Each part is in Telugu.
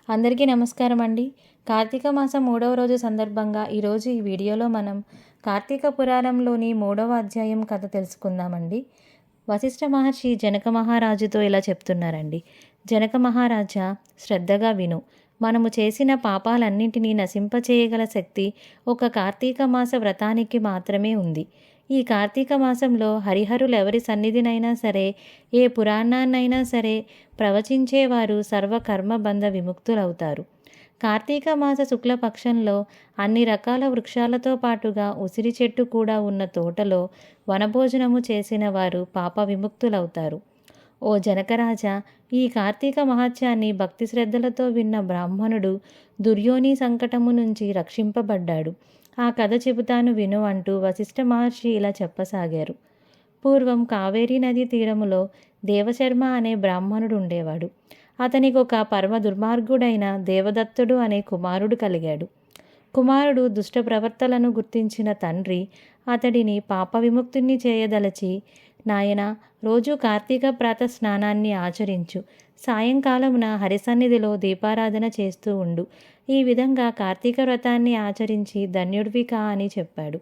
అందరికీ నమస్కారం అండి. కార్తీక మాసం 3వ రోజు సందర్భంగా ఈరోజు ఈ వీడియోలో మనం కార్తీక పురాణంలోని 3వ అధ్యాయం కథ తెలుసుకుందామండి. వశిష్ఠ మహర్షి జనక మహారాజుతో ఇలా చెప్తున్నారండి. జనక మహారాజా, శ్రద్ధగా విను. మనము చేసిన పాపాలన్నింటినీ నశింపచేయగల శక్తి ఒక కార్తీక మాస వ్రతానికి మాత్రమే ఉంది. ఈ కార్తీక మాసంలో హరిహరులెవరి సన్నిధినైనా సరే, ఏ పురాణాన్నైనా సరే ప్రవచించేవారు సర్వకర్మబంధ విముక్తులవుతారు. కార్తీక మాస శుక్లపక్షంలో అన్ని రకాల వృక్షాలతో పాటుగా ఉసిరి చెట్టు కూడా ఉన్న తోటలో వనభోజనము చేసిన వారు పాప విముక్తులవుతారు. ఓ జనకరాజా, ఈ కార్తీక మహాత్యాన్ని భక్తి శ్రద్ధలతో విన్న బ్రాహ్మణుడు దుర్యోని సంకటము నుంచి రక్షింపబడ్డాడు. ఆ కథ చెబుతాను విను అంటూ వశిష్ఠ మహర్షి ఇలా చెప్పసాగారు. పూర్వం కావేరీ నదీ తీరములో దేవశర్మ అనే బ్రాహ్మణుడు ఉండేవాడు. అతనికి ఒక పరమ దుర్మార్గుడైన దేవదత్తుడు అనే కుమారుడు కలిగాడు. కుమారుడు దుష్ట ప్రవర్తలను గుర్తించిన తండ్రి అతడిని పాప విముక్తుణ్ణి చేయదలచి, నాయనా, రోజు కార్తీక ప్రాత స్నానాన్ని ఆచరించు, సాయంకాలమున హరిసన్నిధిలో దీపారాధన చేస్తూ ఉండు. ఈ విధంగా కార్తీక వ్రతాన్ని ఆచరించి ధన్యుడివి కా అని చెప్పాడు.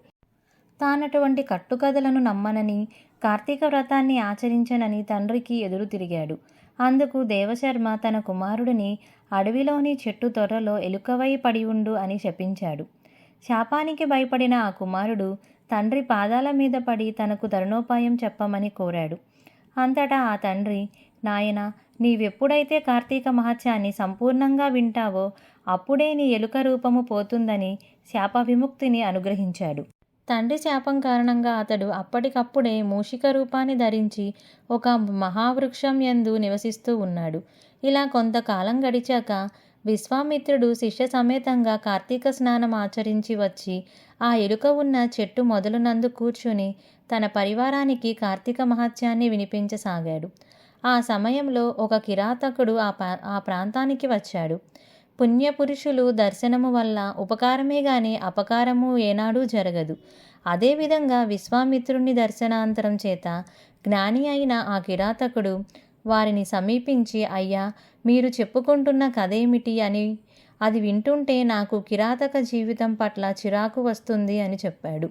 తానటువంటి కట్టుకథలను నమ్మనని, కార్తీక వ్రతాన్ని ఆచరించనని తండ్రికి ఎదురు తిరిగాడు. అందుకు దేవశర్మ తన కుమారుడిని అడవిలోని చెట్టు తొర్రలో ఎలుకవై పడి ఉండు అని శపించాడు. శాపానికి భయపడిన ఆ కుమారుడు తండ్రి పాదాల మీద పడి తనకు తరుణోపాయం చెప్పమని కోరాడు. అంతటా ఆ తండ్రి, నాయనా, నీవెప్పుడైతే కార్తీక మహత్యాన్ని సంపూర్ణంగా వింటావో అప్పుడే నీ ఎలుక రూపము పోతుందని శాప విముక్తిని అనుగ్రహించాడు. తండ్రి శాపం కారణంగా అతడు అప్పటికప్పుడే మూషిక రూపాన్ని ధరించి ఒక మహావృక్షం యందు నివసిస్తూ ఉన్నాడు. ఇలా కొంతకాలం గడిచాక విశ్వామిత్రుడు శిష్య సమేతంగా కార్తీక స్నానం ఆచరించి వచ్చి ఆ ఎలుక ఉన్న చెట్టు మొదలునందు కూర్చుని తన పరివారానికి కార్తీక మహత్యాన్ని వినిపించసాగాడు. ఆ సమయంలో ఒక కిరాతకుడు ఆ ప్రాంతానికి వచ్చాడు. పుణ్యపురుషులు దర్శనము వల్ల ఉపకారమే గాని అపకారము ఏనాడూ జరగదు. అదేవిధంగా విశ్వామిత్రుని దర్శనాంతరం చేత జ్ఞాని అయిన ఆ కిరాతకుడు వారిని సమీపించి, అయ్యా, మీరు చెప్పుకుంటున్న కథేమిటి అని, అది వింటుంటే నాకు కిరాతక జీవితం పట్ల చిరాకు వస్తుంది అని చెప్పాడు.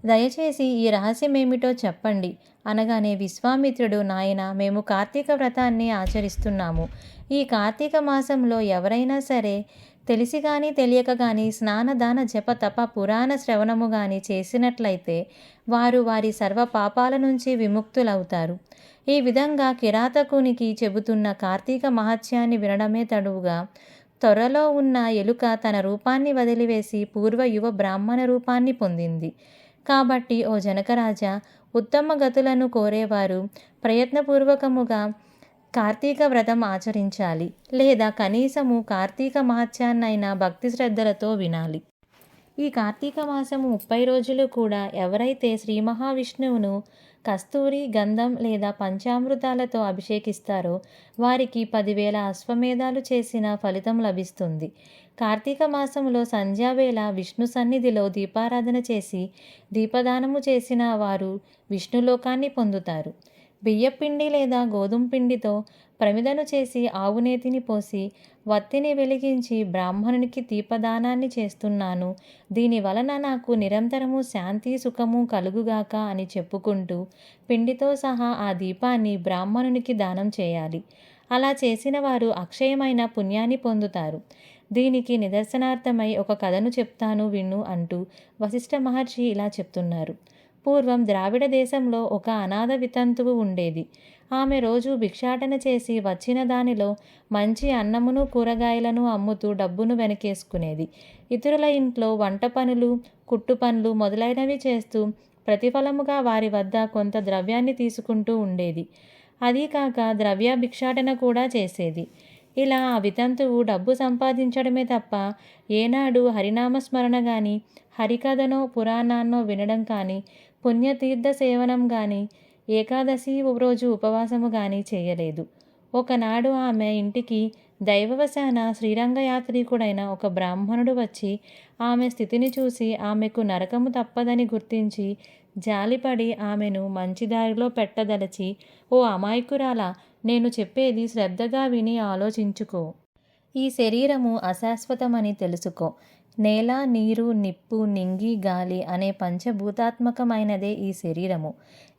దయచేసి ఈ రహస్యమేమిటో చెప్పండి అనగానే విశ్వామిత్రుడు, నాయనా, మేము కార్తీక వ్రతాన్ని ఆచరిస్తున్నాము. ఈ కార్తీక మాసంలో ఎవరైనా సరే తెలిసి కానీ తెలియక కానీ స్నానదాన జప తప పురాణ శ్రవణము కానీ చేసినట్లయితే వారు వారి సర్వ పాపాల నుంచి విముక్తులవుతారు. ఈ విధంగా కిరాతకునికి చెబుతున్న కార్తీక మహత్యాన్ని వినడమే తడువుగా త్వరలో ఉన్న ఎలుక తన రూపాన్ని వదిలివేసి పూర్వ యువ బ్రాహ్మణ రూపాన్ని పొందింది. కాబట్టి ఓ జనకరాజా, ఉత్తమ గతులను కోరేవారు ప్రయత్నపూర్వకముగా కార్తీక వ్రతం ఆచరించాలి, లేదా కనీసము కార్తీక మహత్యాన్నైనా భక్తి శ్రద్ధలతో వినాలి. ఈ కార్తీక మాసము 30 రోజులు కూడా ఎవరైతే శ్రీ మహావిష్ణువును కస్తూరి, గంధం లేదా పంచామృతాలతో అభిషేకిస్తారో వారికి 10,000 అశ్వమేధాలు చేసిన ఫలితం లభిస్తుంది. కార్తీక మాసంలో సంధ్యావేళ విష్ణు సన్నిధిలో దీపారాధన చేసి దీపదానము చేసిన వారు విష్ణులోకాన్ని పొందుతారు. బియ్యపిండి లేదా గోధుమ పిండితో ప్రమిదను చేసి ఆవునేతిని పోసి వత్తిని వెలిగించి బ్రాహ్మణునికి దీపదానాన్ని చేస్తున్నాను, దీని వలన నాకు నిరంతరము శాంతి సుఖము కలుగుగాక అని చెప్పుకుంటూ పిండితో సహా ఆ దీపాన్ని బ్రాహ్మణునికి దానం చేయాలి. అలా చేసిన వారు అక్షయమైన పుణ్యాన్ని పొందుతారు. దీనికి నిదర్శనార్థమై ఒక కథను చెప్తాను విను అంటూ వశిష్ఠ మహర్షి ఇలా చెప్తున్నారు. పూర్వం ద్రావిడ దేశంలో ఒక అనాథ వితంతువు ఉండేది. ఆమె రోజు భిక్షాటన చేసి వచ్చిన దానిలో మంచి అన్నమును కూరగాయలను అమ్ముతూ డబ్బును వెనకేసుకునేది. ఇతరుల ఇంట్లో వంట పనులు, కుట్టు పనులు మొదలైనవి చేస్తూ ప్రతిఫలముగా వారి వద్ద కొంత ద్రవ్యాన్ని తీసుకుంటూ ఉండేది. అదీ కాక ద్రవ్య భిక్షాటన కూడా చేసేది. ఇలా ఆ వితంతువు డబ్బు సంపాదించడమే తప్ప ఏనాడు హరినామస్మరణ కానీ, హరికథనో పురాణాన్నో వినడం కానీ, పుణ్యతీర్థ సేవనం కానీ, ఏకాదశి రోజు ఉపవాసము కానీ చేయలేదు. ఒకనాడు ఆమె ఇంటికి దైవవశాన శ్రీరంగయాత్రికుడైన ఒక బ్రాహ్మణుడు వచ్చి ఆమె స్థితిని చూసి ఆమెకు నరకము తప్పదని గుర్తించి జాలిపడి ఆమెను మంచిదారిలో పెట్టదలచి, ఓ అమాయకురాలా, నేను చెప్పేది శ్రద్ధగా విని ఆలోచించుకో. ఈ శరీరము అశాశ్వతమని తెలుసుకో. నేల, నీరు, నిప్పు, నింగి, గాలి అనే పంచభూతాత్మకమైనదే ఈ శరీరము.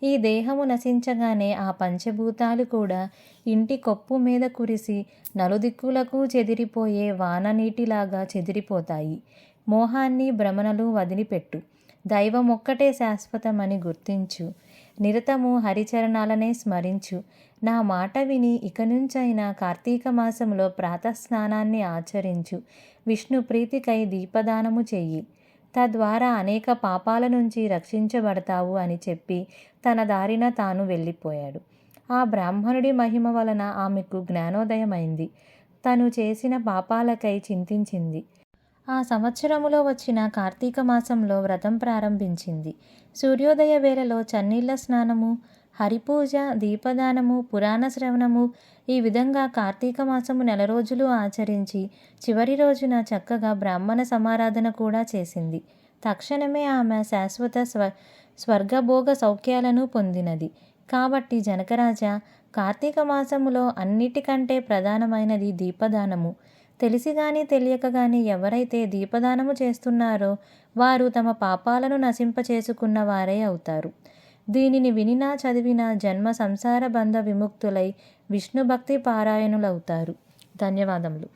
ఈ దేహము నశించగానే ఆ పంచభూతాలు కూడా ఇంటి కొప్పు మీద కురిసి నలుదిక్కులకు చెదిరిపోయే వాననీటిలాగా చెదిరిపోతాయి. మోహాన్ని, భ్రమణలు వదిలిపెట్టు. దైవమొక్కటే శాశ్వతమని గుర్తించు. నిరతము హరిచరణాలనే స్మరించు. నా మాట విని ఇక నుంచైనా కార్తీక మాసంలో ప్రాతస్నానాన్ని ఆచరించు. విష్ణు ప్రీతికై దీపదానము చెయ్యి. తద్వారా అనేక పాపాల నుంచి రక్షించబడతావు అని చెప్పి తన దారిన తాను వెళ్ళిపోయాడు. ఆ బ్రాహ్మణుడి మహిమ వలన ఆమెకు జ్ఞానోదయమైంది. తను చేసిన పాపాలకై చింతించింది. ఆ సంవత్సరములో వచ్చిన కార్తీక మాసంలో వ్రతం ప్రారంభించింది. సూర్యోదయ వేళలో చన్నీళ్ల స్నానము, హరిపూజ, దీపదానము, పురాణ శ్రవణము, ఈ విధంగా కార్తీక మాసము 4 రోజులు ఆచరించి చివరి రోజున చక్కగా బ్రాహ్మణ సమారాధన కూడా చేసింది. తక్షణమే ఆమె శాశ్వత స్వర్గభోగ సౌఖ్యాలను పొందినది. కాబట్టి జనకరాజా, కార్తీక మాసములో అన్నిటికంటే ప్రధానమైనది దీపదానము. తెలిసి గాని తెలియక గాని ఎవరైతే దీపదానము చేస్తున్నారో వారు తమ పాపాలను నశింపచేసుకున్న వారే అవుతారు. దీనిని వినినా చదివినా జన్మ సంసార బంధ విముక్తులై విష్ణుభక్తి పారాయణులవుతారు. ధన్యవాదములు.